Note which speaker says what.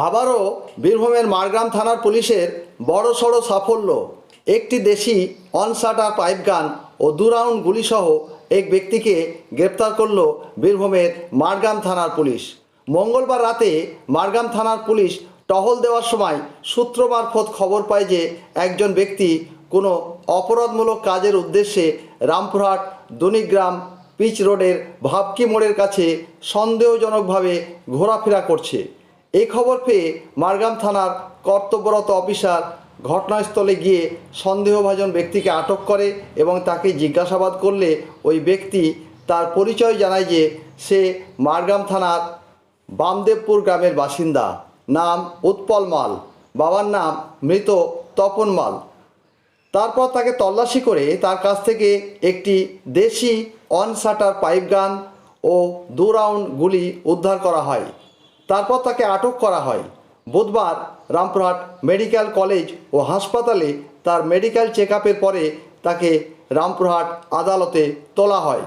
Speaker 1: আবারও বীরভূমের মারগ্রাম থানার পুলিশের বড়সড় সাফল্য। একটি দেশি অনশাটার পাইপ গান ও 2 রাউন্ড গুলিসহ এক ব্যক্তিকে গ্রেপ্তার করল বীরভূমের মারগ্রাম থানার পুলিশ। মঙ্গলবার রাতে মারগ্রাম থানার পুলিশ টহল দেওয়ার সময় সূত্র মারফত খবর পায় যে একজন ব্যক্তি কোনো অপরাধমূলক কাজের উদ্দেশ্যে রামপুরহাট দনিগ্রাম পিচ রোডের ভাবকি মোড়ের কাছে সন্দেহজনকভাবে ঘোরাফেরা করছে। এই খবর পেয়ে মারগ্রাম থানার কর্তব্যরত অফিসার ঘটনাস্থলে গিয়ে সন্দেহভাজন ব্যক্তিকে আটক করে এবং তাকে জিজ্ঞাসাবাদ করলে ওই ব্যক্তি তার পরিচয় জানায় যে সে মারগ্রাম থানার বামদেবপুর গ্রামের বাসিন্দা। নাম উৎপল মাল, বাবার নাম মৃত তপন মাল। তারপর তাকে তল্লাশি করে তার কাছ থেকে একটি দেশি অনশাটার পাইপ গান ও 2 রাউন্ড গুলি উদ্ধার করা হয়। তারপর তাকে আটক করা হয়। বুধবার রামপুরহাট মেডিকেল কলেজ ও হাসপাতালে তার মেডিকেল চেক আপের পরে তাকে রামপুরহাট আদালতে তোলা হয়।